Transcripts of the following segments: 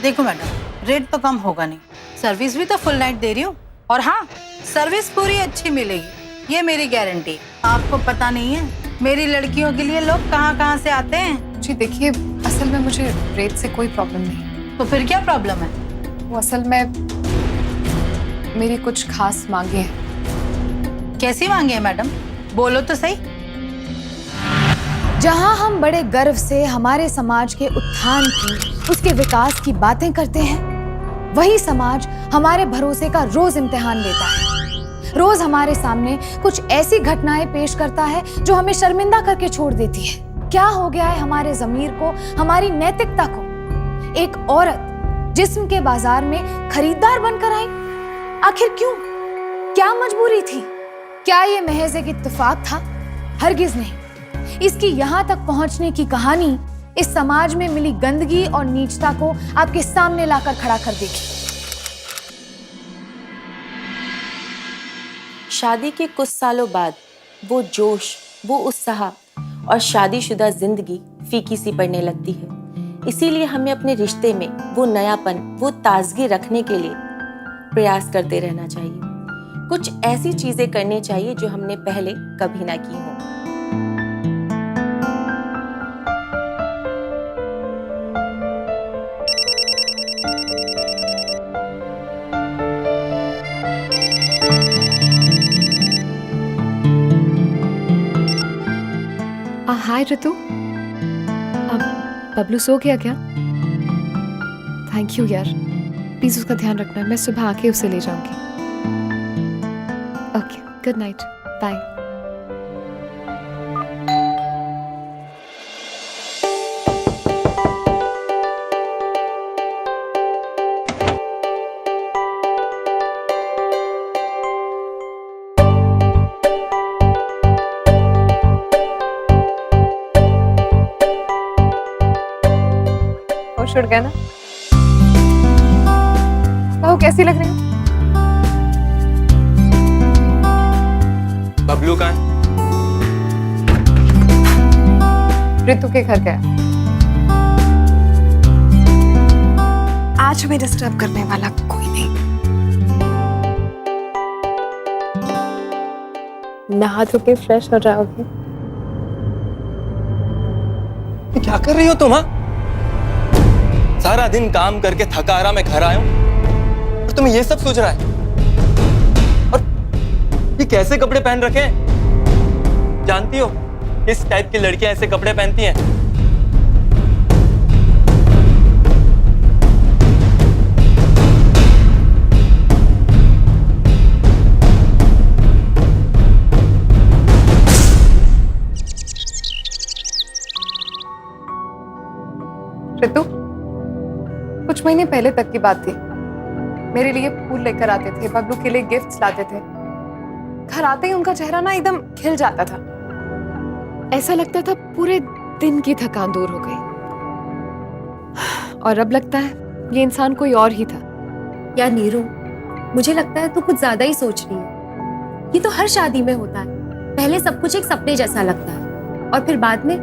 देखो madam, rate तो कम होगा नहीं, सर्विस भी तो फुल नाइट दे रही हूँ। और हाँ, सर्विस पूरी अच्छी मिलेगी, ये मेरी गारंटी। आपको पता नहीं है मेरी लड़कियों के लिए लोग कहाँ कहाँ से आते हैं। जी देखिए, असल में मुझे रेट से कोई प्रॉब्लम नहीं। तो फिर क्या प्रॉब्लम है? वो असल में मेरी कुछ खास मांगे हैं। कैसी मांगे हैं मैडम, बोलो तो सही। जहां हम बड़े गर्व से हमारे समाज के उत्थान की, उसके विकास की बातें करते हैं, वही समाज हमारे भरोसे का रोज इम्तिहान लेता है। रोज हमारे सामने कुछ ऐसी घटनाएं पेश करता है जो हमें शर्मिंदा करके छोड़ देती है। क्या हो गया है हमारे ज़मीर को, हमारी नैतिकता को? एक औरत जिस्म के बाजार में खरीदार बनकर आई, आखिर क्यों? क्या मजबूरी थी? क्या ये महज एक इत्तेफाक था? हरगिज नहीं। इसकी यहां तक पहुंचने की कहानी इस समाज में मिली गंदगी और नीचता को आपके सामने लाकर खड़ा कर देगी। शादी के कुछ सालों बाद वो जोश, वो उत्साह और शादीशुदा जिंदगी फीकी सी पड़ने लगती है। इसीलिए हमें अपने रिश्ते में वो नयापन, वो ताजगी रखने के लिए प्रयास करते रहना चाहिए। कुछ ऐसी चीजें करनी चाहिए जो हमने पहले कभी ना की हो। हाय ऋतु, अब बबलू सो गया क्या? थैंक यू यार, प्लीज उसका ध्यान रखना, मैं सुबह आके उसे ले जाऊंगी। Okay, good night, bye. होश उड़ गया ना? बहू कैसी लग रही है? बबलू कहाँ है? ऋतु के घर गया। आज हमें डिस्टर्ब करने वाला कोई नहीं। नहा धो के फ्रेश हो जाओगे? क्या कर रही हो तुम? हाँ, सारा दिन काम करके थका हारा मैं घर आया हूं और तुम्हें ये सब सोच रहा है? और ये कैसे कपड़े पहन रखे हैं? जानती हो किस टाइप की लड़कियां ऐसे कपड़े पहनती हैं? ऋतु, कुछ महीने पहले तक की बात थी। मेरे लिए फूल लेकर आते थे, बबलू के लिए गिफ्ट्स लाते थे। घर आते ही उनका चेहरा ना एकदम खिल जाता था। ऐसा लगता था पूरे दिन की थकान दूर हो गई। और अब लगता है ये इंसान कोई और ही था। यार नीरू, मुझे लगता है तू कुछ ज्यादा ही सोच रही है। ये तो हर शादी में होता है। पहले सब कुछ एक सपने जैसा लगता है और फिर बाद में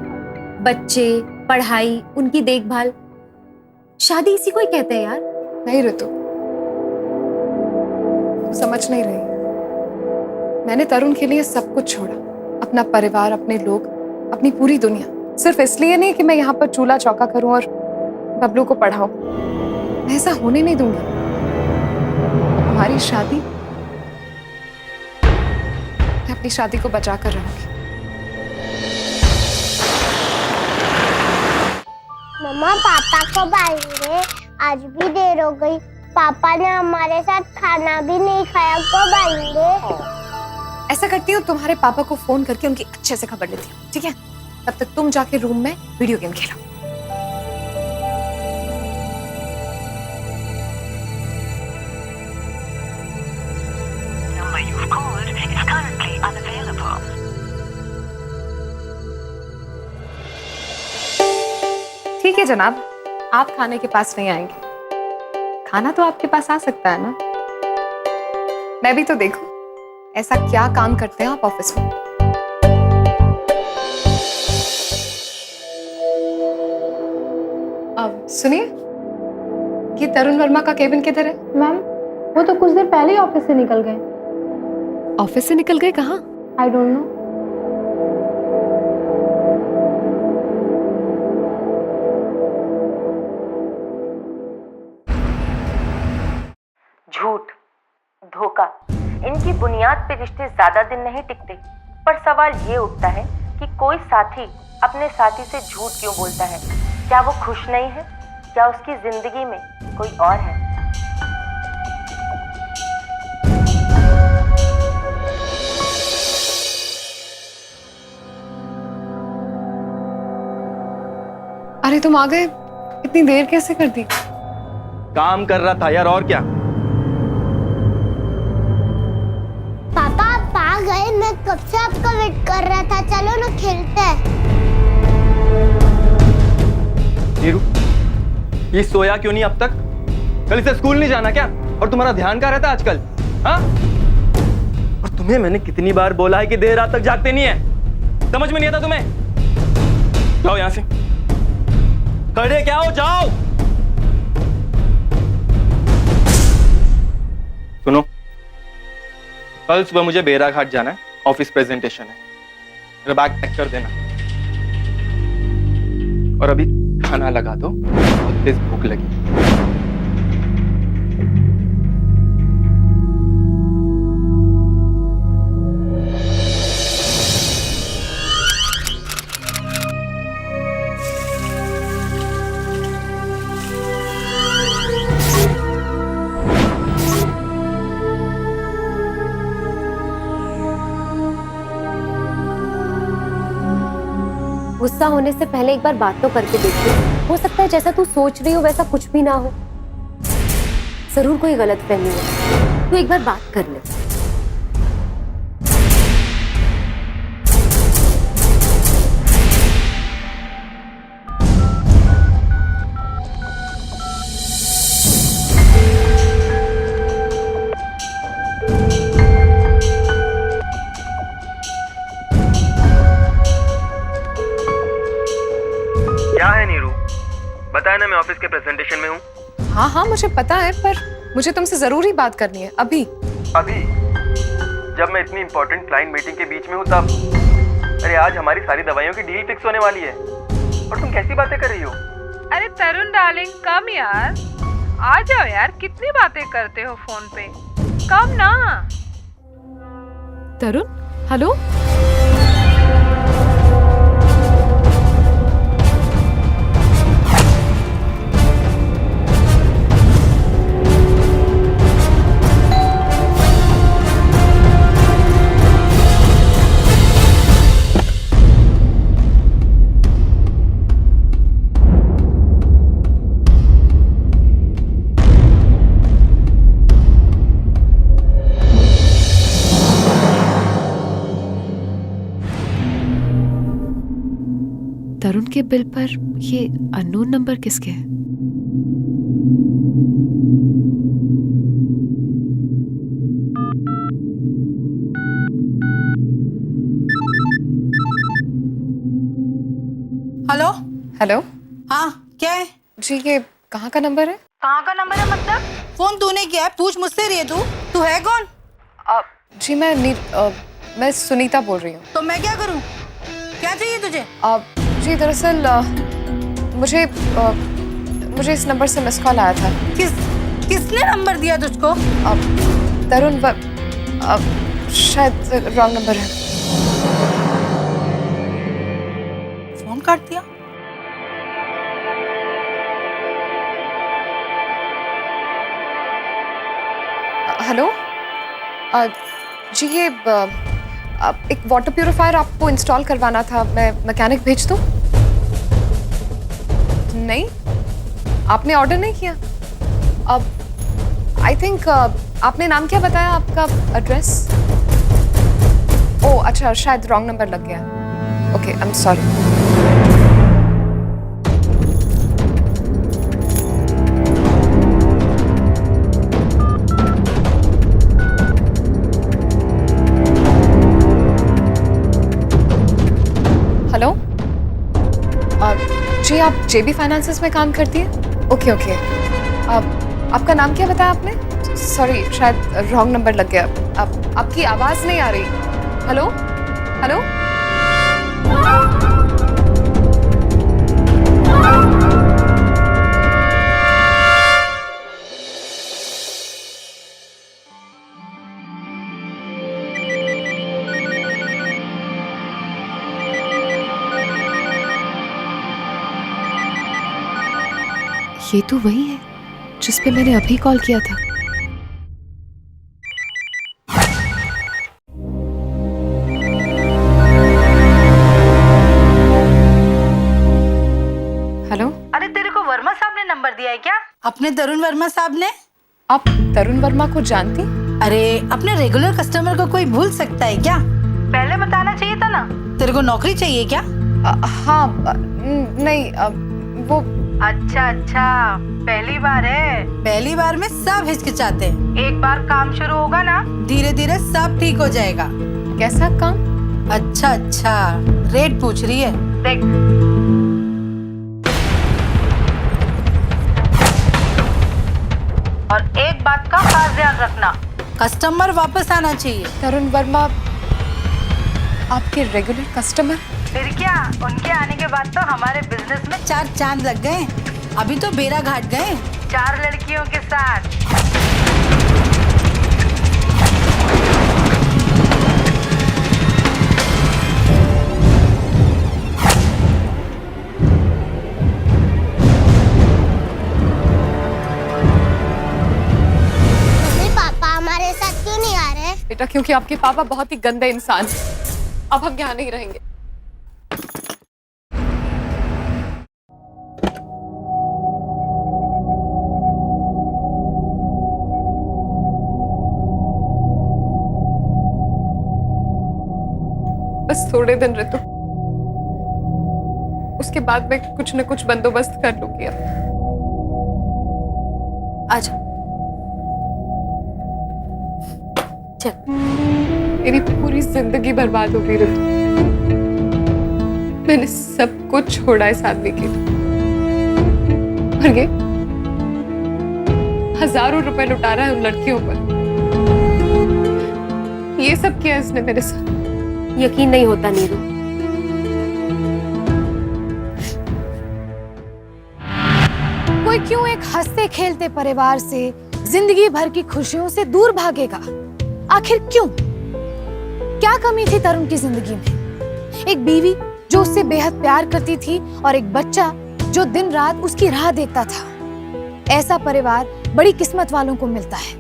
बच्चे, पढ़ाई, उनकी देखभाल, शादी इसी को ही कहते हैं यार। नहीं ऋतु, तू समझ नहीं रही। मैंने तरुण के लिए सब कुछ छोड़ा, अपना परिवार, अपने लोग, अपनी पूरी दुनिया, सिर्फ इसलिए नहीं कि मैं यहाँ पर चूल्हा चौका करूं और बबलू को पढ़ाऊं। मैं ऐसा होने नहीं दूंगी। हमारी शादी, मैं अपनी शादी को बचा कर रहूंगी। मम्मा, पापा कब आएंगे? आज भी देर हो गई। पापा ने हमारे साथ खाना भी नहीं खाया, कब आएंगे? ऐसा करती हूँ, तुम्हारे पापा को फोन करके उनकी अच्छे से खबर लेती हूँ, ठीक है? तब तक तुम जाके रूम में वीडियो गेम खेलो। ठीक है जनाब, आप खाने के पास नहीं आएंगे। खाना तो आपके पास आ सकता है ना? मैं भी तो देखूं ऐसा क्या काम करते हैं आप ऑफिस में। अब सुनिए, ये तरुण वर्मा का केबिन किधर है? मैम वो तो कुछ देर पहले ही ऑफिस से निकल गए। ऑफिस से निकल गए? कहाँ? I don't know. झूठ, धोखा, इनकी बुनियाद पे रिश्ते ज्यादा दिन नहीं टिकते। पर सवाल ये उठता है कि कोई साथी अपने साथी से झूठ क्यों बोलता है? क्या वो खुश नहीं है? क्या उसकी जिंदगी में कोई और है? अरे तुम आ गए, इतनी देर कैसे कर दी? काम कर रहा था यार, और क्या। पापा आप आ गए, मैं कब से आपका वेट कर रहा था। चलो ना खेलते हैं। नीरू, ये सोया क्यों नहीं अब तक? कल इसे स्कूल नहीं जाना क्या? और तुम्हारा ध्यान कहाँ रहता है आजकल? हाँ? और तुम्हें मैंने कितनी बार बोला है कि देर रात तक जागते नहीं है? समझ में नहीं आता तुम्हें? जाओ यहां से, खड़े क्या हो, जाओ। सुनो, कल सुबह मुझे बेरा घाट जाना है, ऑफिस प्रेजेंटेशन है। मेरा बैग पैक कर देना। और अभी खाना लगा दो, बहुत तेज भूख लगी। गुस्सा होने से पहले एक बार बात तो करके देखिए। हो सकता है जैसा तू सोच रही हो वैसा कुछ भी ना हो। जरूर कोई गलतफहमी है, तू एक बार बात कर ले। क्या है नीरू? बताया ना, मैं ऑफिस के प्रेजेंटेशन में हूँ। हाँ हाँ मुझे पता है, पर मुझे तुमसे जरूरी बात करनी है अभी। अभी? जब मैं इतनी इंपॉर्टेंट क्लाइंट मीटिंग के बीच में हूँ तब? अरे आज हमारी सारी दवाइयों की डील फिक्स होने वाली है और तुम कैसी बातें कर रही हो? अरे तरुण डार्लिंग कम यार, आ जाओ यार, कितनी बातें करते हो फोन पे, कम ना। तरुण, हेलो। तरुण के बिल पर ये अननोन नंबर किसके है? हेलो। हेलो। हाँ क्या है? जी ये कहाँ का नंबर है? कहाँ का नंबर है मतलब? फोन तूने किया है, पूछ मुझसे रही है तू है कौन? जी मैं सुनीता बोल रही हूँ। तो मैं क्या करूँ? क्या चाहिए तुझे? जी दरअसल मुझे इस नंबर से मिस कॉल आया था। किसने नंबर दिया तुझको? तरुण, शायद रॉन्ग नंबर है। फोन काट दिया। हेलो। जी ये एक वाटर प्यूरिफायर आपको इंस्टॉल करवाना था, मैं मैकेनिक भेज दूं? नहीं, आपने ऑर्डर नहीं किया? अब आई थिंक आपने नाम क्या बताया, आपका एड्रेस? ओह अच्छा, शायद रॉन्ग नंबर लग गया। Okay, I am sorry. Hello. जी आप जेबी फाइनेंसेस में काम करती हैं? Okay okay. आपका नाम क्या बताया आपने? सॉरी, शायद रॉन्ग नंबर लग गया। आपकी आवाज नहीं आ रही। Hello hello. ये तो वही है जिस पे मैंने अभी कॉल किया था। हेलो। अरे तेरे को वर्मा साहब ने नंबर दिया है क्या? अपने तरुण वर्मा साहब ने। आप तरुण वर्मा को जानती? अरे अपने रेगुलर कस्टमर को कोई भूल सकता है क्या? पहले बताना चाहिए था ना। तेरे को नौकरी चाहिए क्या? हाँ नहीं वो। अच्छा, पहली बार है। पहली बार में सब हिचकिचाते हैं। एक बार काम शुरू होगा ना, धीरे धीरे सब ठीक हो जाएगा। कैसा काम? अच्छा, रेट पूछ रही है। देख, और एक बात का खास ध्यान रखना, कस्टमर वापस आना चाहिए। तरुण वर्मा आपके रेगुलर कस्टमर? फिर क्या, उनके आने के बाद तो हमारे बिजनेस में 4 चांद लग गए। अभी तो बेड़ा घाट गए 4 लड़कियों के साथ। मम्मी पापा हमारे साथ क्यों नहीं आ रहे? बेटा क्योंकि आपके पापा बहुत ही गंदे इंसान हैं। अब हम यहाँ नहीं रहेंगे। बस थोड़े दिन ऋतु, उसके बाद मैं कुछ न कुछ बंदोबस्त कर लूंगी। अब आजा, चल। मेरी पूरी जिंदगी बर्बाद हो गई ऋतु। मैंने सब कुछ छोड़ा इस आदमी के लिए, और ये हजारों रुपए लुटा रहा है उन लड़कियों पर। ये सब किया इसने मेरे साथ। यकीन नहीं होता नीरू। कोई क्यों एक हंसते खेलते परिवार से जिंदगी भर की खुशियों से दूर भागेगा? आखिर क्यों? क्या कमी थी तरुण की जिंदगी में? एक बीवी जो उससे बेहद प्यार करती थी और एक बच्चा जो दिन रात उसकी राह देखता था। ऐसा परिवार बड़ी किस्मत वालों को मिलता है।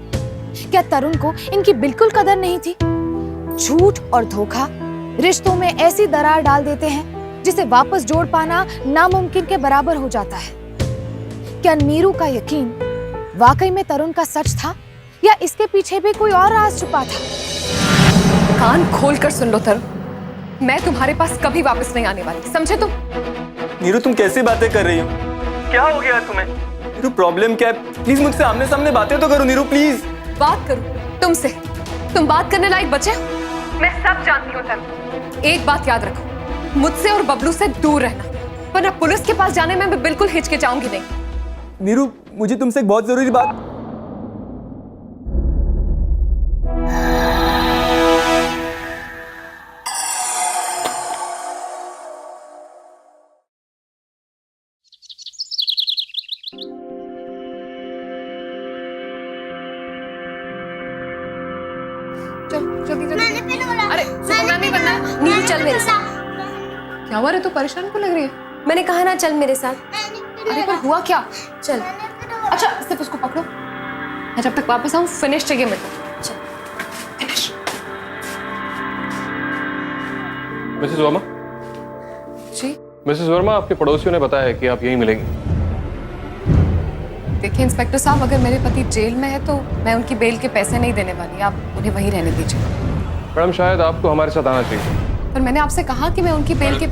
क्या तरुण को इनकी बिल्कुल कदर नहीं थी? झूठ और धोखा रिश्तों में ऐसी दरार डाल देते हैं जिसे वापस जोड़ पाना नामुमकिन के बराबर हो जाता है। क्या नीरू का यकीन वाकई में तरुण का सच था, या इसके पीछे भी कोई और राज छुपा था? कान खोल कर सुन लो तरुण, मैं तुम्हारे पास कभी वापस नहीं आने वाली, समझे तुम? नीरू तुम कैसी बातें कर रही हो? क्या हो गया तुम्हें? नीरू प्रॉब्लम क्या है? प्लीज मुझसे आमने सामने बातें तो करो नीरू, प्लीज। बात करूं तुमसे? तुम बात करने लायक बचे हो? मैं सब जानती हूँ तरुण। एक बात याद रखो, मुझसे और बबलू से दूर रहना, वरना पुलिस के पास जाने में मैं बिल्कुल हिचकिचाऊंगी नहीं। नीरू मुझे तुमसे एक बहुत जरूरी बात। मैंने फिर बोला, अरे सुपरमैन नहीं बनना। नीरू चल मेरे साथ। क्या हुआ रे, तू परेशान क्यों लग रही है? मैंने कहा ना चल मेरे साथ। अरे पर हुआ क्या? चल। अच्छा सिर्फ उसको पकड़ो, मैं जब तक वापस आऊं फिनिश चाहिए मुझे। चल। फिनिश। मिसेस वर्मा। जी मिसेस वर्मा, आपके पड़ोसियों ने बताया है कि आप यहीं मिलेंगी। देखिए इंस्पेक्टर साहब, अगर मेरे पति जेल में है तो मैं उनकी बेल के पैसे नहीं देने वाली, आप उन्हें वहीं रहने दीजिए। मैडम शायद आपको हमारे साथ आना चाहिए। पर मैंने आपसे कहा कि मैं उनकी बेल के।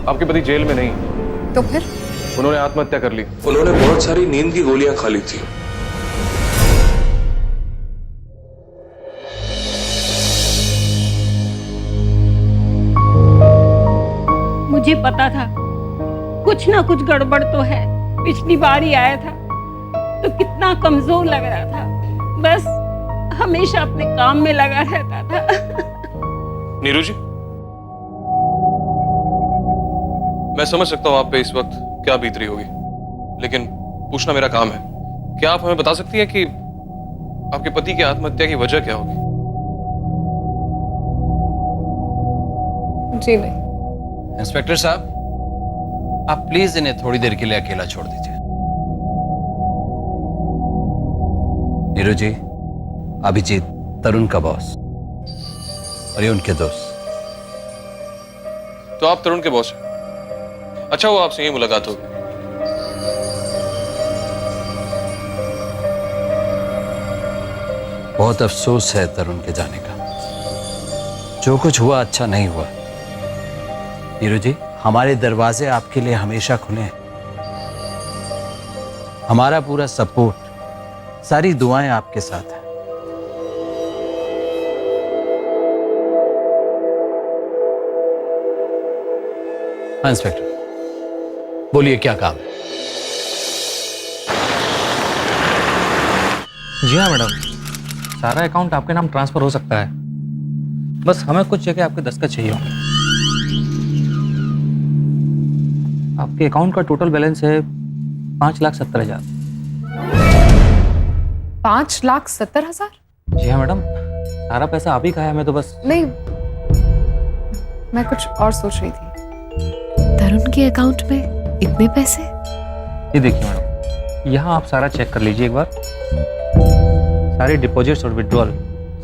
आपके पति जेल में नहीं, तो फिर? उन्होंने आत्महत्या कर ली। उन्होंने बहुत सारी नींद की गोलियां खा ली थी। मुझे पता था कुछ ना कुछ गड़बड़ तो है। पिछली बार ही आया था, तो कितना कमजोर लग रहा था, बस हमेशा अपने काम में लगा रहता था। नीरू जी, मैं समझ सकता हूँ आप पे इस वक्त क्या बीत रही होगी, लेकिन पूछना मेरा काम है। क्या आप हमें बता सकती हैं कि आपके पति की आत्महत्या की वजह क्या होगी? जी नहीं। इंस्पेक्टर साहब, आप प्लीज इन्हें थोड़ी देर के लिए अकेला छोड़ दीजिए। नीरू जी, अभिजीत तरुण का बॉस और ये उनके दोस्त। तो आप तरुण के बॉस हैं? अच्छा, वो आपसे यही मुलाकात होगी। बहुत अफसोस है तरुण के जाने का। जो कुछ हुआ अच्छा नहीं हुआ। नीरू जी, हमारे दरवाजे आपके लिए हमेशा खुले हैं। हमारा पूरा सपोर्ट, सारी दुआएं आपके साथ हैं। हाँ इंस्पेक्टर, बोलिए क्या काम है? जी हाँ मैडम, सारा अकाउंट आपके नाम ट्रांसफर हो सकता है, बस हमें कुछ जगह आपके दस्तखत चाहिए होंगे। आपके अकाउंट का टोटल बैलेंस है 5,70,000। 5,70,000? जी हाँ मैडम, सारा पैसा आप ही का है, हमें तो बस। नहीं, मैं कुछ और सोच रही थी। तरुण के अकाउंट में इतने पैसे? ये देखिए मैडम, यहाँ आप सारा चेक कर लीजिए एक बार। सारे डिपॉजिट्स और विड्रॉल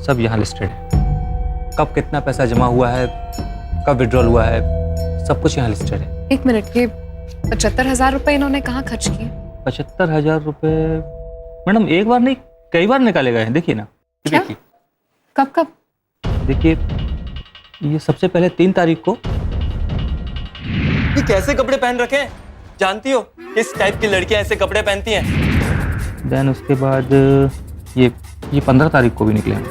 सब यहाँ लिस्टेड है। कब कितना पैसा जमा हुआ है, कब विड्रॉल हुआ है, सब कुछ यहाँ लिस्टेड है। एक मिनट, ये 75,000 रुपए इन्होंने कहाँ खर्च किए? 75,000 रुपए मैडम एक बार नहीं, कई बार निकाले गए हैं। देखिए ना, क्या? देखिए। कब कब? देखिए, ये सबसे पहले 3 तारीख को। ये कैसे कपड़े पहन रखे हैं? जानती हो किस टाइप की लड़कियां ऐसे कपड़े पहनती हैं? देन उसके बाद ये 15 तारीख को भी निकले हैं।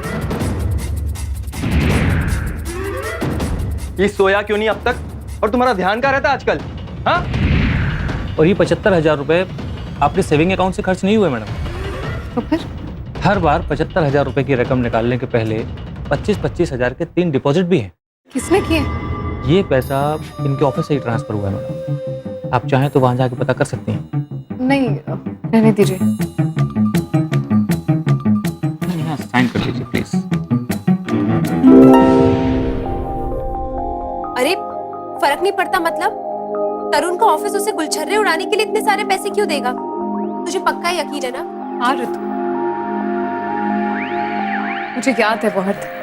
ये सोया क्यों नहीं अब तक? और तुम्हारा ध्यान कहाँ रहता है आजकल? हाँ? और ये 75,000 रुपए आपके सेविंग अकाउंट से खर्च नहीं हुए मैडम। तो फिर? हर बार 75,000 रुपए की रकम निकालने के पहले 25,000 के 3 डिपॉजिट भी हैं। किसने किए? ये पैसा इनके ऑफिस से ही ट्रांसफर हुआ है मैडम। आप चाहें तो वहां जाके पता कर सकती हैं। नहीं, रहने दीजिए। यहाँ साइन कर लीजिए प्लीज। अरे फर्क नहीं पड़ता मतलब? तरुण का ऑफिस उसे गुलछर्रे उड़ाने के लिए इतने सारे पैसे क्यों देगा? तुझे पक्का यकीन है ना? हाँ ऋतु, मुझे याद है वो हर दिन।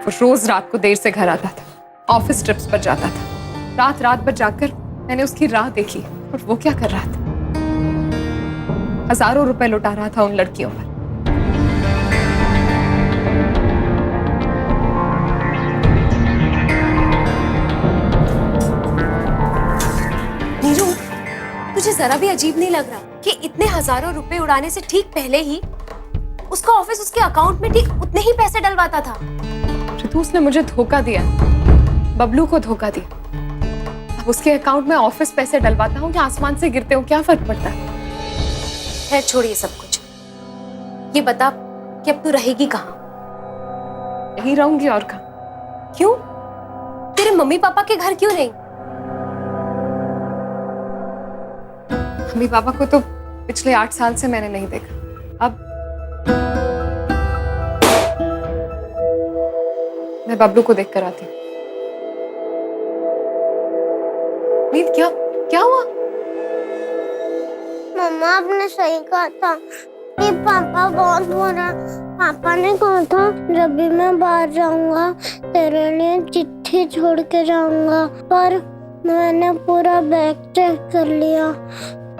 वो रोज रात को देर से घर आता था, ऑफिस ट्रिप्स पर जाता था। रात रात भर जाकर मैंने उसकी राह देखी। और वो क्या कर रहा था? हजारों रुपए लुटा रहा था उन लड़कियों पर। नीरू, तुझे जरा भी अजीब नहीं लग रहा कि इतने हजारों रुपए उड़ाने से ठीक पहले ही उसका ऑफिस उसके अकाउंट में ठीक उतने ही पैसे डलवाता था? ऋतु, उसने मुझे धोखा दिया, बबलू को धोखा दिया। अब उसके अकाउंट में ऑफिस पैसे डलवाता हूँ या आसमान से गिरते हो, क्या फर्क पड़ता है? खैर छोड़िए सब कुछ। ये बता कि अब तू रहेगी कहाँ? यहीं रहूंगी और कहाँ। क्यों? तेरे मम्मी पापा के घर क्यों नहीं? मम्मी पापा को तो पिछले 8 साल से मैंने नहीं देखा। अब मैं बबलू को देख कर आती हूँ। नींद, क्या क्या हुआ? मम्मा, आपने सही कहा था कि पापा बहुत बुरा। पापा ने कहा था जब भी मैं बाहर जाऊंगा तेरे लिए चिट्ठी छोड़ के जाऊंगा, पर मैंने पूरा बैग चेक कर लिया,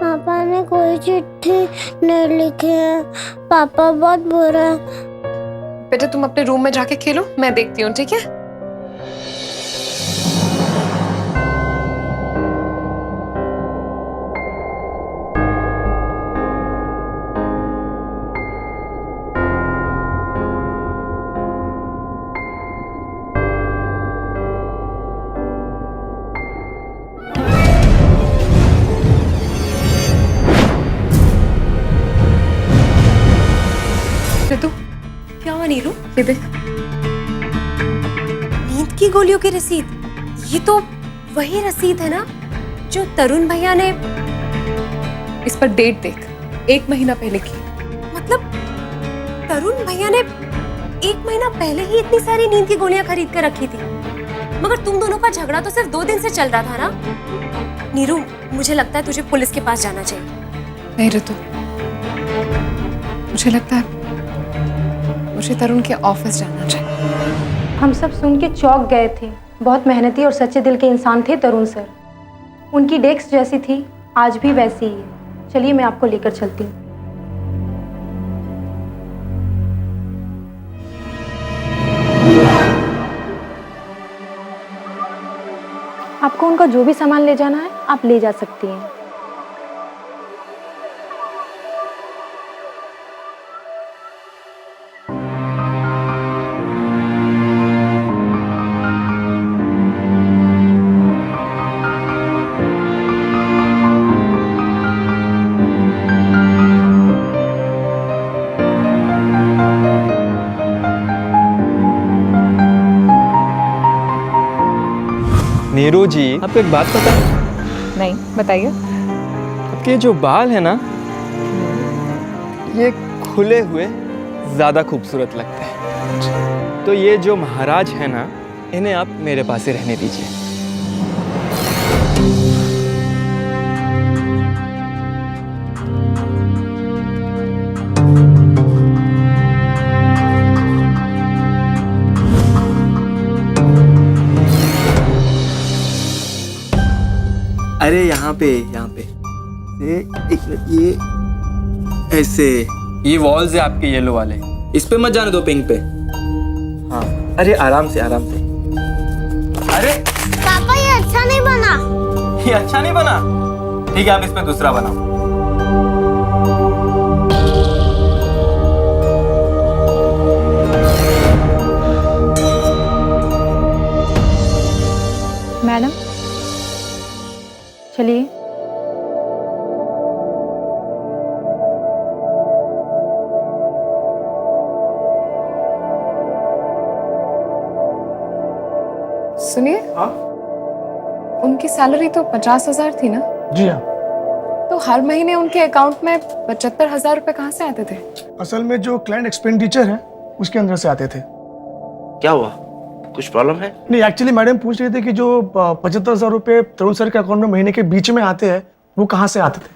पापा ने कोई चिट्ठी नहीं लिखी है। पापा बहुत बुरा है। बेटा, तुम अपने रूम में जाके खेलो, मैं देखती हूँ, ठीक है? रितु, क्या हुआ नीरू? ये देख। नींद की गोलियों की रसीद? ये तो वही रसीद है ना जो तरुण भैया ने। इस पर डेट देख, 1 महीना पहले की। मतलब तरुण भैया ने 1 महीना पहले ही इतनी सारी नींद की गोलियां खरीद कर रखी थी। मगर तुम दोनों का झगड़ा तो सिर्फ 2 दिन से चल रहा था ना। नीरू, मुझे लगता है तुझे पुलिस के पास जाना चाहिए। नहीं रितु, मुझे लगता है मुझे तरुण के ऑफिस जाना चाहिए। हम सब सुन के चौंक गए थे। बहुत मेहनती और सच्चे दिल के इंसान थे तरुण सर। उनकी डेस्क जैसी थी, आज भी वैसी ही है। चलिए मैं आपको लेकर चलती हूँ। आपको उनका जो भी सामान ले जाना है आप ले जा सकती हैं। नीरू जी, आपको एक बात पता है? नहीं, बताइए। आपके जो बाल है ना, ये खुले हुए ज्यादा खूबसूरत लगते हैं। तो ये जो महाराज है ना, इन्हें आप मेरे पास ही रहने दीजिए। अरे यहाँ पे एक मिनट, ये ऐसे, ये वॉल्स है आपके येलो वाले, इस पे मत जाने दो, पिंक पे। हाँ, अरे आराम से आराम से। अरे पापा ये अच्छा नहीं बना। ये अच्छा नहीं बना? ठीक है, आप इस पे दूसरा बनाओ। मैडम चलिए। सुनिए। हाँ? उनकी सैलरी तो 50,000 थी ना? जी हाँ। तो हर महीने उनके अकाउंट में 75,000 रुपए कहाँ से आते थे? असल में जो क्लाइंट एक्सपेंडिचर है उसके अंदर से आते थे। क्या हुआ, कुछ प्रॉब्लम है? नहीं, एक्चुअली मैडम पूछ रहे थे कि जो 75,000 रुपए तरुण सर के अकाउंट में महीने के बीच में आते हैं वो कहाँ से आते थे।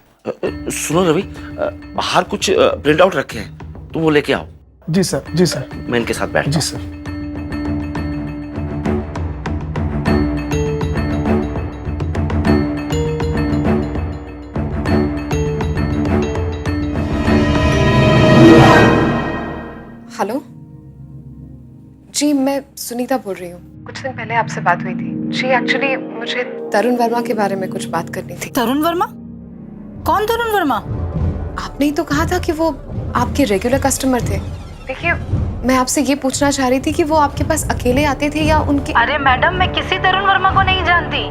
सुनो रवि, बाहर कुछ प्रिंट आउट रखे हैं, तुम वो लेके आओ। जी सर, जी सर। मैं इनके साथ बैठ। जी सर। हेलो जी, मैं सुनीता बोल रही हूँ। कुछ दिन पहले आपसे बात हुई थी जी। एक्चुअली मुझे तरुण वर्मा के बारे में कुछ बात करनी थी। तरुण वर्मा? कौन तरुण वर्मा? आपने ही तो कहा था कि वो आपके रेगुलर कस्टमर थे। देखिए, मैं आपसे ये पूछना चाह रही थी कि वो आपके पास अकेले आते थे या उनके। अरे मैडम, मैं किसी तरुण वर्मा को नहीं जानती।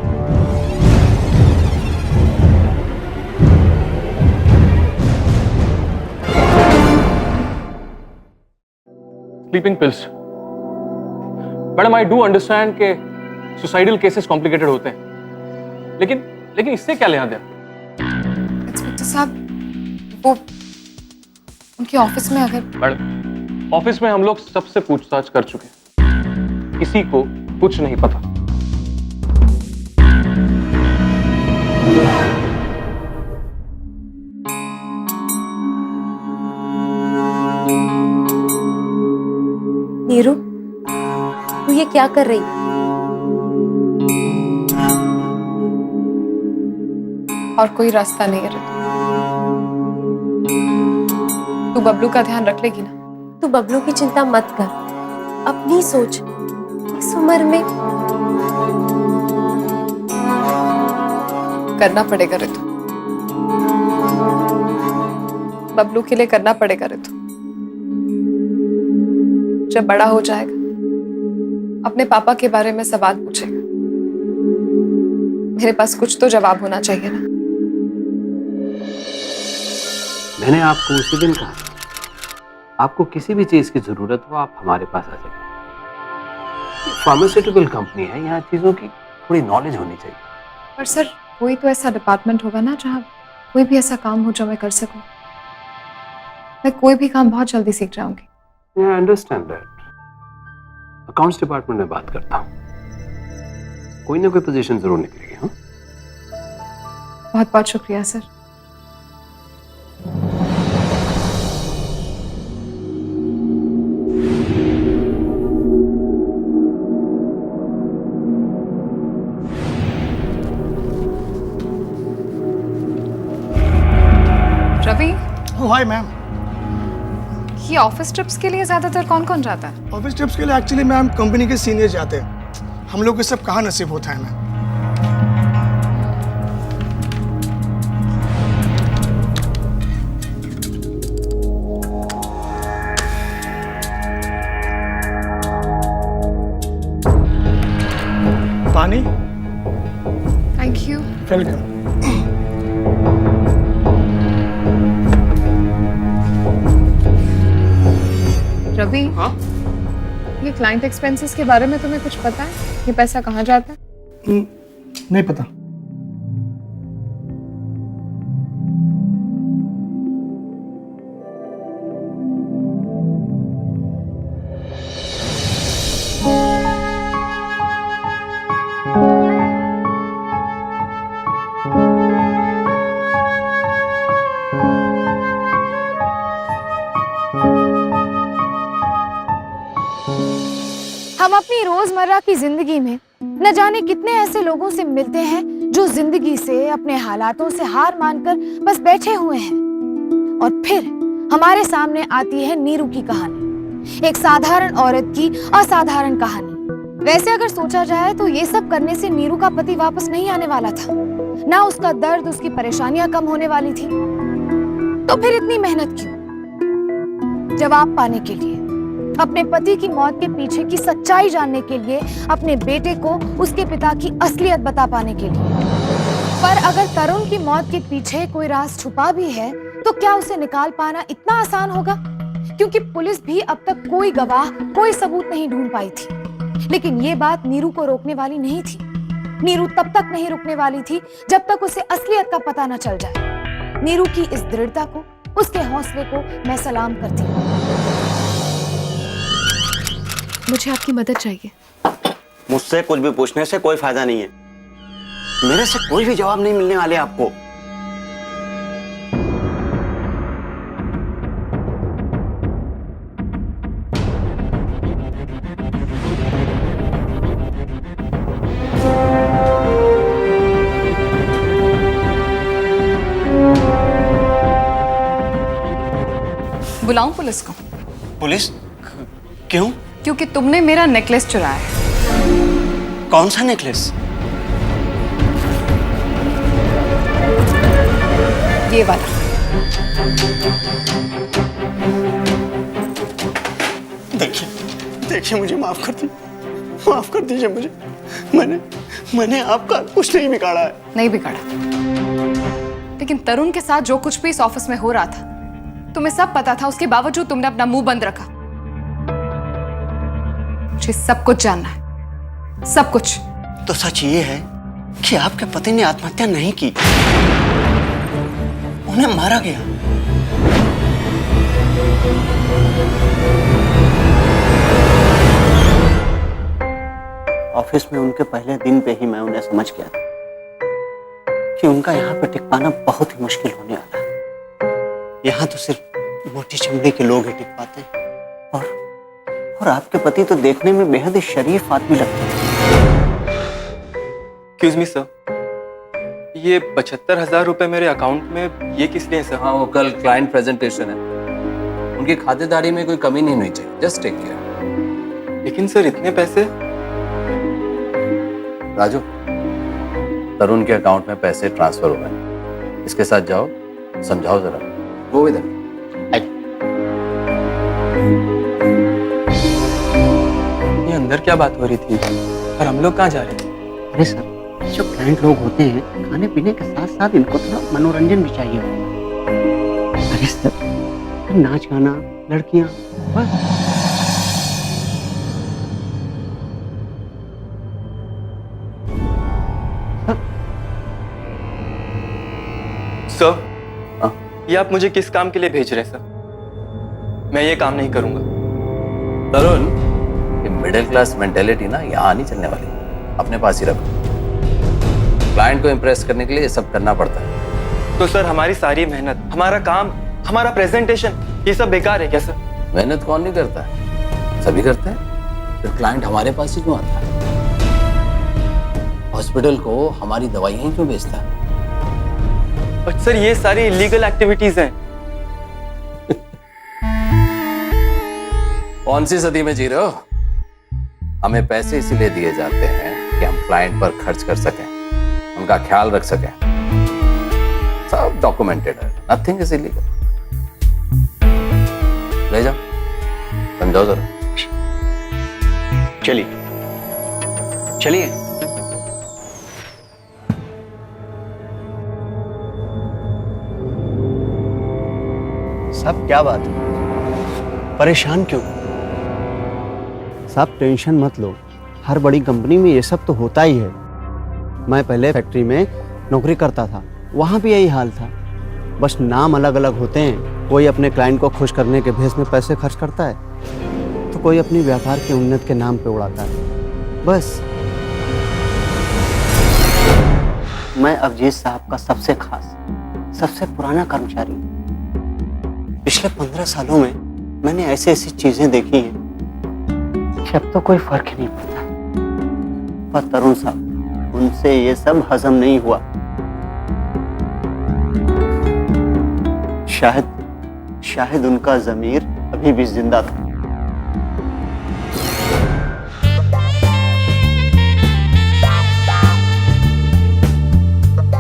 Sleeping pills. Madam, I do understand के सुसाइडल केसेस कॉम्प्लिकेटेड होते हैं, लेकिन इससे क्या लेना देना? इंस्पेक्टर साहब, वो उनके ऑफिस में अगर। मैडम, ऑफिस में हम लोग सबसे पूछताछ कर चुके हैं, किसी को कुछ नहीं पता। नीरू, तू ये क्या कर रही? और कोई रास्ता नहीं है रितु। तू बबलू का ध्यान रख लेगी ना? तू बबलू की चिंता मत कर, अपनी सोच। इस उम्र में करना पड़ेगा रितु, बबलू के लिए करना पड़ेगा रितु। जब बड़ा हो जाएगा अपने पापा के बारे में सवाल पूछेगा, मेरे पास कुछ तो जवाब होना चाहिए ना। मैंने आपको उसी दिन कहा आपको किसी भी चीज की जरूरत हो आप हमारे पास आ जाइए। फार्मास्यूटिकल कंपनी है, यहाँ चीजों की थोड़ी नॉलेज होनी चाहिए। पर सर कोई तो ऐसा डिपार्टमेंट होगा ना जहाँ कोई भी ऐसा काम हो जो मैं कर सकूं। मैं कोई भी काम बहुत जल्दी सीख जाऊंगी। I understand that. Accounts department में बात करता हूँ, कोई ना कोई पोजीशन जरूर निकलेगी। हाँ, बहुत बहुत शुक्रिया सर। Ravi, hi ma'am. ये ऑफिस ट्रिप्स के लिए ज्यादातर कौन कौन जाता है? ऑफिस ट्रिप्स के लिए एक्चुअली मैम कंपनी के सीनियर जाते हैं। हम लोग को सब कहाँ नसीब होता है मैम। पानी। Thank you. वेलकम। रवि, हाँ? ये क्लाइंट एक्सपेंसेस के बारे में तुम्हें कुछ पता है? ये पैसा कहाँ जाता है? नहीं पता। हम अपनी रोजमर्रा की जिंदगी में न जाने कितने ऐसे लोगों से मिलते हैं जो जिंदगी से, अपने हालातों से हार मानकर बस बैठे हुए हैं। और फिर हमारे सामने आती है नीरू की कहानी, एक साधारण औरत की असाधारण कहानी। वैसे अगर सोचा जाए तो ये सब करने से नीरू का पति वापस नहीं आने वाला था, ना उसका दर्द, उसकी परेशानियां कम होने वाली थी। तो फिर इतनी मेहनत क्यों? जवाब पाने के लिए, अपने पति की मौत के पीछे की सच्चाई जानने के लिए, अपने बेटे को उसके पिता की असलियत बता पाने के लिए। पर अगर तरुण की मौत के पीछे कोई राज छुपा भी है तो क्या उसे निकाल पाना इतना आसान होगा? क्योंकि पुलिस भी अब तक कोई गवाह, कोई सबूत नहीं ढूंढ पाई थी। लेकिन ये बात नीरू को रोकने वाली नहीं थी। नीरू तब तक नहीं रुकने वाली थी जब तक उसे असलियत का पता न चल जाए। नीरू की इस दृढ़ता को, उसके हौसले को मैं सलाम करती हूँ। मुझे आपकी मदद चाहिए। मुझसे कुछ भी पूछने से कोई फायदा नहीं है। मेरे से कोई भी जवाब नहीं मिलने वाले आपको। बुलाऊं पुलिस को? पुलिस? क्यों? क्योंकि तुमने मेरा नेकलेस चुराया है। कौन सा नेकलेस? ये वाला। देखिए मुझे माफ कर दीजिए मुझे। मैंने आपका कुछ नहीं बिगाड़ा है। नहीं बिगाड़ा, लेकिन तरुण के साथ जो कुछ भी इस ऑफिस में हो रहा था तुम्हें सब पता था, उसके बावजूद तुमने अपना मुंह बंद रखा। मुझे सब कुछ जानना है, सब कुछ। तो सच ये है कि आपके पति ने आत्महत्या नहीं की, उन्हें मारा गया। ऑफिस में उनके पहले दिन पे ही मैं उन्हें समझ गया था कि उनका यहाँ पे टिक पाना बहुत ही मुश्किल होने वाला है। यहाँ तो सिर्फ मोटी चमड़ी के लोग ही टिक पाते हैं, और आपके पति तो देखने में बेहद ही शरीफ आदमी लगते हैं। एक्सक्यूज मी सर, ये 75,000 रुपए मेरे अकाउंट में ये किस लिए सर? हाँ, वो कल क्लाइंट प्रेजेंटेशन है, उनकी खातेदारी में कोई कमी नहीं होनी चाहिए। Just take care. लेकिन सर इतने पैसे? राजू, तरुण के अकाउंट में पैसे ट्रांसफर हो गए, इसके साथ जाओ, समझाओ जरा। Go with him. ये अंदर क्या बात हो रही थी और हम लोग कहाँ जा रहे थे? अरे सर, जो क्लाइंट लोग होते हैं खाने पीने के साथ साथ इनको थोड़ा मनोरंजन भी चाहिए होता है। अरे सर, नाच गाना, लड़कियां, बस। सर, ये आप मुझे किस काम के लिए भेज रहे हैं सर? मैं ये काम नहीं करूंगा। तरुण, ये मिडिल क्लास मेंटेलिटी ना यहाँ नहीं चलने वाली, अपने पास ही रखो। क्लाइंट को इम्प्रेस करने के लिए ये सब करना पड़ता है। तो सर हमारी सारी मेहनत, हमारा काम, हमारा प्रेजेंटेशन, ये सब बेकार है क्या सर? मेहनत कौन नहीं करता है? सभी करते हैं। फिर क्लाइंट हमारे पास ही क्यों आता है? हॉस्पिटल को हमारी दवाइयाँ ही क्यों बेचता है? बट सर ये सारी इलीगल एक्टिविटीज हैं। कौन सी सदी में जी रहे हो? हमें पैसे इसीलिए दिए जाते हैं कि हम क्लाइंट पर खर्च कर सकें, उनका ख्याल रख सकें। सब डॉक्यूमेंटेड है, नथिंग इज इलीगल। ले जाओ, समझाओ जरा। चलिए चलिए। साहब क्या बात है, परेशान क्यों? साहब टेंशन मत लो, हर बड़ी कंपनी में ये सब तो होता ही है। मैं पहले फैक्ट्री में नौकरी करता था, वहाँ भी यही हाल था। बस नाम अलग अलग होते हैं। कोई अपने क्लाइंट को खुश करने के भेष में पैसे खर्च करता है, तो कोई अपनी व्यापार के उन्नति के नाम पे उड़ाता है। बस मैं अभिजीत साहब का सबसे खास, सबसे पुराना कर्मचारी हूँ। पिछले 15 सालों में मैंने ऐसी ऐसी चीजें देखी हैं कि अब तो कोई फर्क ही नहीं पड़ता। पर तरुण साहब, उनसे ये सब हजम नहीं हुआ। शायद उनका ज़मीर अभी भी जिंदा था।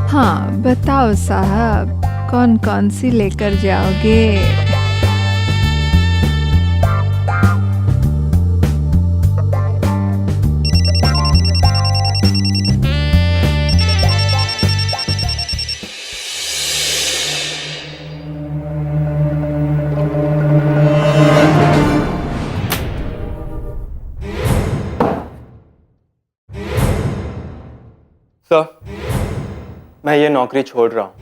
हाँ बताओ साहब, कौन कौन सी लेकर जाओगे? सर, मैं ये नौकरी छोड़ रहा हूं,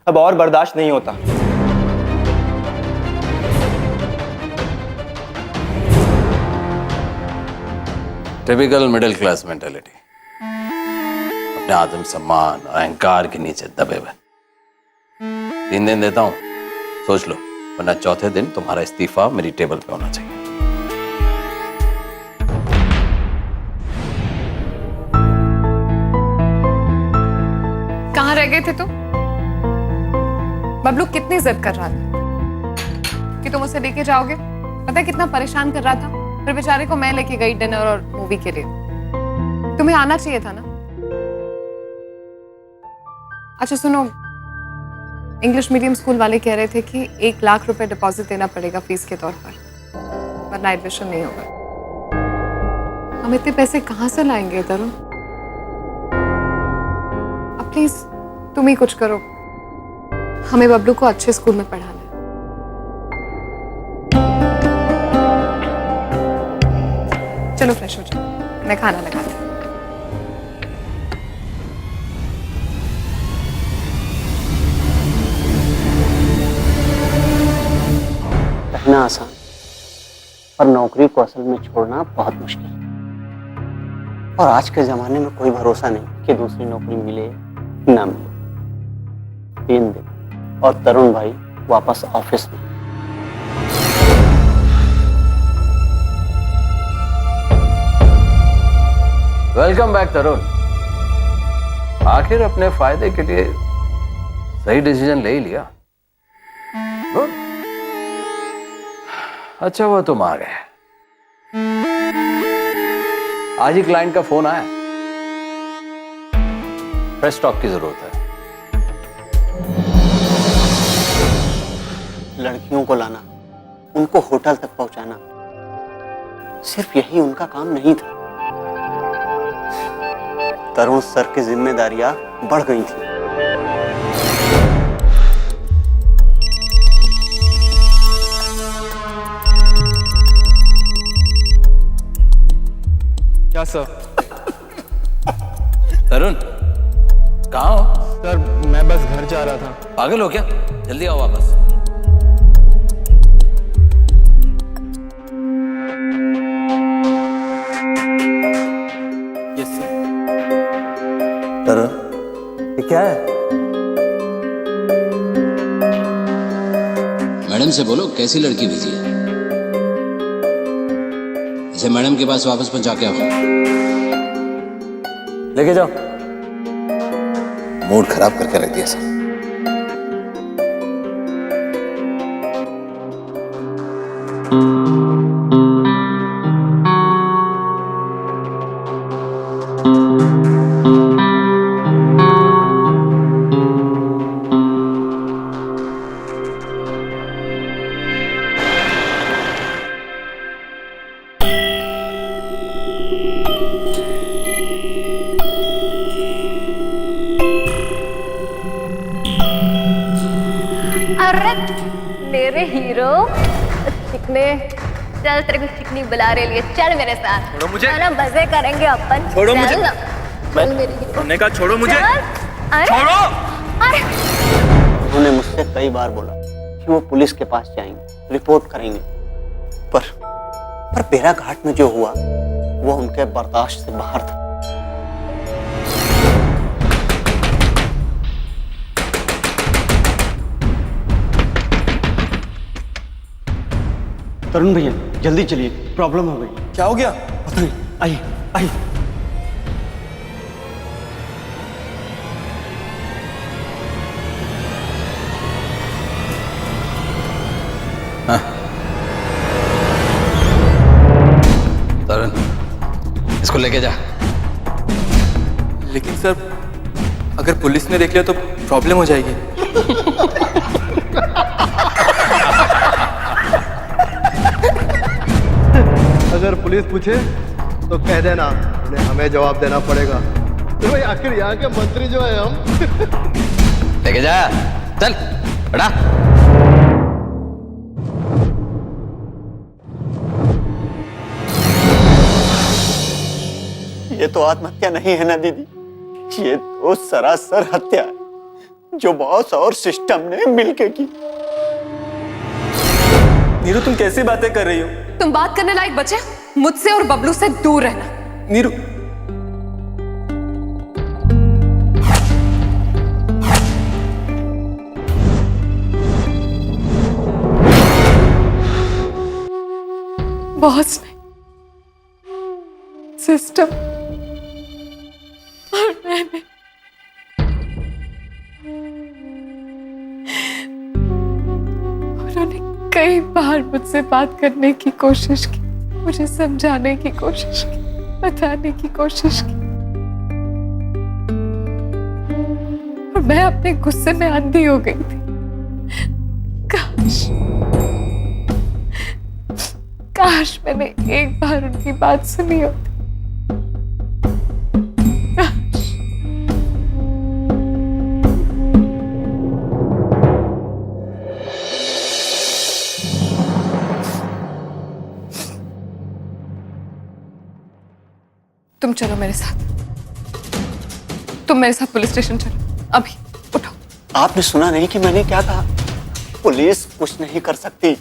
अब और बर्दाश्त नहीं होता। टिपिकल मिडिल क्लास मेंटालिटी, अपने आत्म सम्मान और अहंकार के नीचे दबे हुए। 3 दिन देता हूं, सोच लो, वरना चौथे दिन तुम्हारा इस्तीफा मेरी टेबल पे होना चाहिए। कहाँ रह गए थे तुम? बबलू कितनी जिद कर रहा था कि तुम उसे लेके जाओगे। पता है कितना परेशान कर रहा था। फिर बेचारे को मैं लेके गई डिनर और मूवी के लिए। तुम्हें आना चाहिए था ना। अच्छा सुनो, इंग्लिश मीडियम स्कूल वाले कह रहे थे कि 1 लाख रुपए डिपॉजिट देना पड़ेगा फीस के तौर पर, वरना एडमिशन नहीं होगा। हम इतने पैसे कहाँ से लाएंगे तरुण? अब प्लीज तुम ही कुछ करो, हमें बबलू को अच्छे स्कूल में पढ़ाना है। चलो फ्रेश हो जाओ, मैं खाना लगाती हूँ। कहना आसान, पर नौकरी को असल में छोड़ना बहुत मुश्किल है। और आज के जमाने में कोई भरोसा नहीं कि दूसरी नौकरी मिले ना मिले। 3 दिन और तरुण भाई वापस ऑफिस में। वेलकम बैक तरुण। आखिर अपने फायदे के लिए सही डिसीजन ले ही लिया। गुड। अच्छा हुआ तुम आ गए। आज ही क्लाइंट का फोन आया, फ्रेश स्टॉक की जरूरत है। लड़कियों को लाना, उनको होटल तक पहुंचाना, सिर्फ यही उनका काम नहीं था। तरुण सर की जिम्मेदारियां बढ़ गई थी। सर। तरुण कहाँ हो? सर मैं बस घर जा रहा था। पागल हो क्या? जल्दी आओ वापस। Yes sir. तरुण ये क्या है? मैडम से बोलो कैसी लड़की भेजी है, इसे मैडम के पास वापस पहुंचा के आओ। लेके जाओ। मूड खराब करके रख दिया सर। अरे मेरे हीरो चिकने, चल तेरे को चिकनी बुला रही है, चल मेरे साथ। छोड़ो मुझे। ना मजे करेंगे अपन। छोड़ो मुझे। चल ना। चल मेरी हीरो। हमने कहा छोड़ो मुझे। अरे छोड़ो। अरे उन्होंने मुझसे कई बार बोला कि वो पुलिस के पास जाएंगे, रिपोर्ट करेंगे, पर बेड़ा घाट में जो हुआ वो उनके बर्दाश्त से बाहर था। तरुण भैया जल्दी चलिए, प्रॉब्लम हो गई। क्या हो गया? पता नहीं, आइए आइए। तरुण इसको लेके जा। लेकिन सर अगर पुलिस ने देख लिया तो प्रॉब्लम हो जाएगी। अगर पुलिस पूछे तो कह देना उन्हें हमें जवाब देना पड़ेगा। तो भाई आखिर यहाँ के मंत्री जो है हम। लेके जा, चल बड़ा। ये तो आत्महत्या नहीं है ना दीदी, ये तो सरासर हत्या है जो बॉस और सिस्टम ने मिलके की। नीरू तुम कैसी बातें कर रही हो? तुम बात करने लायक बचे, मुझसे और बबलू से दूर रहना। नीरू बॉस नहीं, सिस्टम और मैंने उन्होंने कई बार मुझसे बात करने की कोशिश की, मुझे समझाने की कोशिश की, बताने की कोशिश की, और मैं अपने गुस्से में अंधी हो गई थी। काश मैंने एक बार उनकी बात सुनी होती। तुम चलो मेरे साथ, तुम मेरे साथ पुलिस स्टेशन चलो अभी, उठो। आपने सुना नहीं कि मैंने क्या कहा? पुलिस कुछ नहीं कर सकती।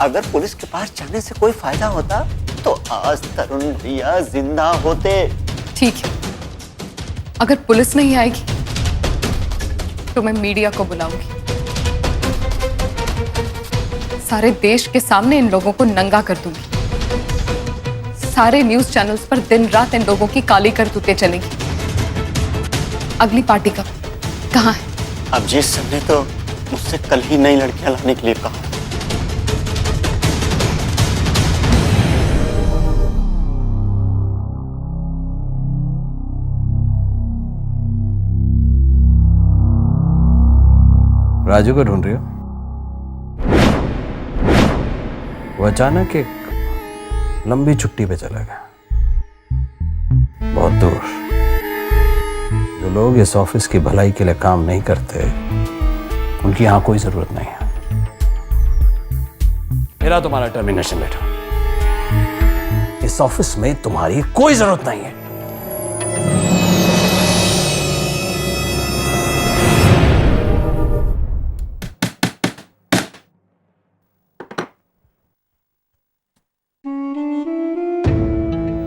अगर पुलिस के पास जाने से कोई फायदा होता तो आज तरुण भैया जिंदा होते। ठीक है, अगर पुलिस नहीं आएगी तो मैं मीडिया को बुलाऊंगी। सारे देश के सामने इन लोगों को नंगा कर दूंगी। सारे न्यूज चैनल्स पर दिन रात इन लोगों की काली करतूतें चलेंगी। अगली पार्टी कब, कहाँ है? अब जिस सर ने तो मुझसे कल ही नई लड़कियां लाने के लिए कहा। राजू को ढूंढ रही हो? वो अचानक एक लंबी छुट्टी पे चला गया, बहुत दूर। जो लोग इस ऑफिस की भलाई के लिए काम नहीं करते उनकी यहां कोई जरूरत नहीं है। मेरा तुम्हारा टर्मिनेशन लेटर इस ऑफिस में तुम्हारी कोई जरूरत नहीं है।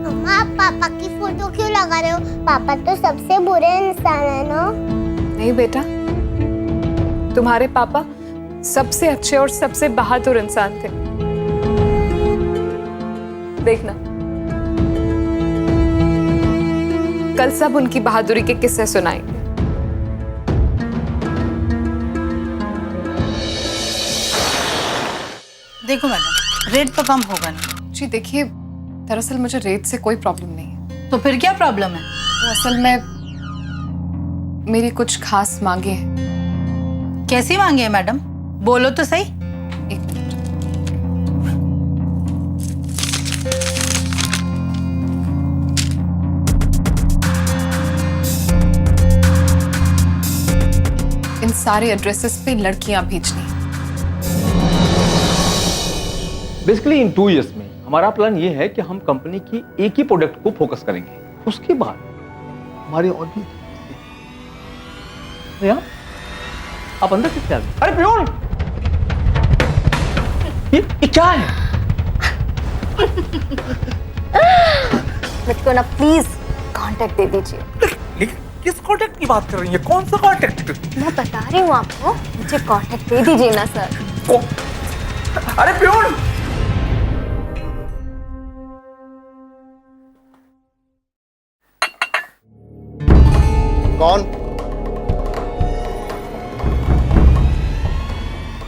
मम्मा, आप पापा की फोटो क्यों लगा रहे हो? पापा तो सबसे बुरे इंसान है ना? नहीं बेटा, तुम्हारे पापा सबसे अच्छे और सबसे बहादुर इंसान थे। देखना, कल सब उनकी बहादुरी के किस्से सुनाएंगे। देखो मैडम, रेट तो कम होगा नहीं। जी देखिए, दरअसल मुझे रेट से कोई प्रॉब्लम नहीं है। तो फिर क्या प्रॉब्लम है? वो असल में मेरी कुछ खास मांगे हैं। कैसी मांगे हैं मैडम? बोलो तो सही। एक मिनट। इन सारे एड्रेसेस पे लड़कियां भेजनी है। बेसिकली इन 2 इयर्स में हमारा प्लान ये है कि हम कंपनी की एक ही प्रोडक्ट को फोकस करेंगे, उसके बाद हमारी और भी भैया आप अंदर कैसे आ गए? अरे प्योन, ये क्या है? मुझको ना प्लीज कांटेक्ट दे दीजिए। लेकिन किस कांटेक्ट की बात कर रही है? कौन सा कांटेक्ट? मैं बता रही हूँ आपको, मुझे कांटेक्ट दे दीजिए ना सर। अरे प्योन,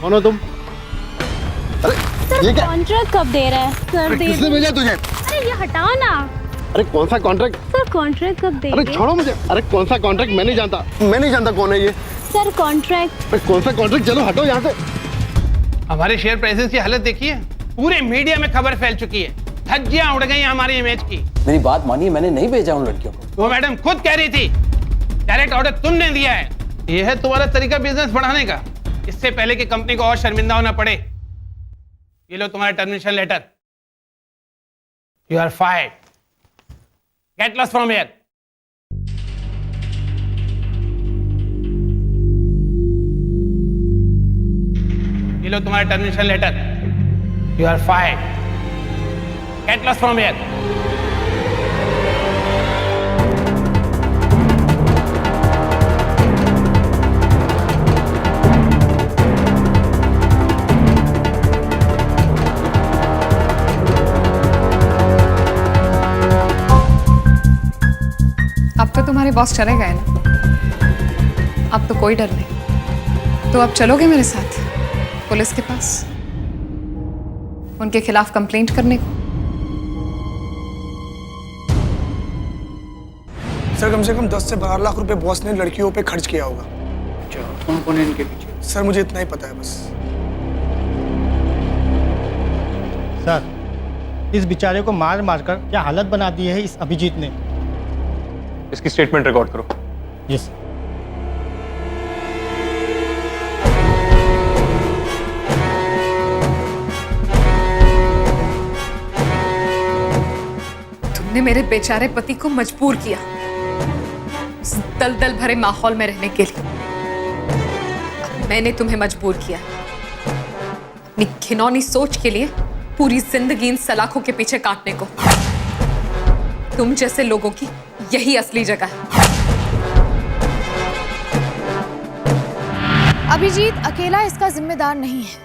कौन हो तुम? सर कॉन्ट्रैक्ट कब दे रहा है? सर दे किसने भेजा तुझे? अरे ये हटाओ ना। अरे कौन सा कॉन्ट्रैक्ट? सर कॉन्ट्रैक्ट कब दे अरे छोड़ो मुझे। अरे कौन सा कॉन्ट्रैक्ट? मैं नहीं जानता कौन है ये। Sir contract. अरे कौन सा कॉन्ट्रैक्ट? चलो हटो यहाँ से। हमारे शेयर प्राइसेस की हालत देखिए, पूरे मीडिया में खबर फैल चुकी है, धज्जियां उड़ गई हमारी इमेज की। मेरी बात मानिए, मैंने नहीं भेजा उन लड़कियों को। वो मैडम खुद कह रही थी, डायरेक्ट ऑर्डर तुमने दिया है। ये है तुम्हारा तरीका बिजनेस बढ़ाने का, इससे पहले कि कंपनी को और शर्मिंदा होना पड़े। ये लो तुम्हारा termination letter. You are fired, get lost from here. ये लो तुम्हारा termination letter. You are fired, get lost from here. अब तो तुम्हारे बॉस चले गए ना, अब तो कोई डर नहीं। तो अब चलोगे मेरे साथ पुलिस के पास उनके खिलाफ कंप्लेंट करने को? सर कम से कम 10 से 12 लाख रुपए बॉस ने लड़कियों पे खर्च किया होगा। अच्छा, कौन कौन है इनके पीछे? सर मुझे इतना ही पता है बस। सर, इस बेचारे को मार मार कर क्या हालत बना दी है इस अभिजीत ने। इसकी स्टेटमेंट रिकॉर्ड करो। यस। तुमने मेरे बेचारे पति को मजबूर किया इस दलदल भरे माहौल में रहने के लिए। अब मैंने तुम्हें मजबूर किया अपनी घिनौनी सोच के लिए पूरी जिंदगी इन सलाखों के पीछे काटने को। तुम जैसे लोगों की यही असली जगह है। अभिजीत अकेला इसका जिम्मेदार नहीं है,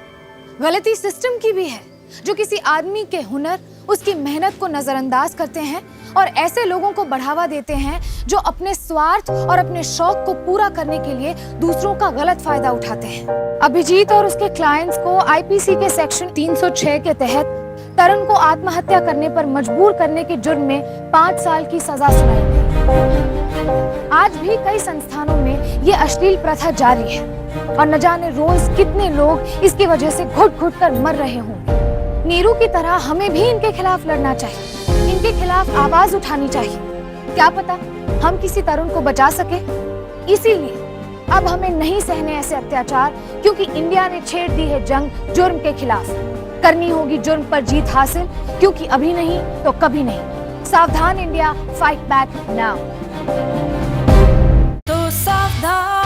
गलती सिस्टम की भी है, जो किसी आदमी के हुनर, उसकी मेहनत को नजरअंदाज करते हैं और ऐसे लोगों को बढ़ावा देते हैं जो अपने स्वार्थ और अपने शौक को पूरा करने के लिए दूसरों का गलत फायदा उठाते हैं। अभिजीत और उसके क्लाइंट्स को आईपीसी के सेक्शन 306 के तहत तरुण को आत्महत्या करने पर मजबूर करने के जुर्म में 5 साल की सजा सुनाई गई। आज भी कई संस्थानों में ये अश्लील प्रथा जारी है और न जाने रोज कितने लोग इसकी वजह से घुट-घुट कर मर रहे होंगे। नीरू की तरह हमें भी इनके खिलाफ लड़ना चाहिए, इनके खिलाफ आवाज उठानी चाहिए। क्या पता हम किसी तरुण को बचा सके। इसीलिए अब हमें नहीं सहने ऐसे अत्याचार, क्योंकि इंडिया ने छेड़ दी है जंग जुर्म के खिलाफ। करनी होगी जुर्म पर जीत हासिल, क्योंकि अभी नहीं तो कभी नहीं। सावधान इंडिया, फाइट बैक नाउ। तो सावधान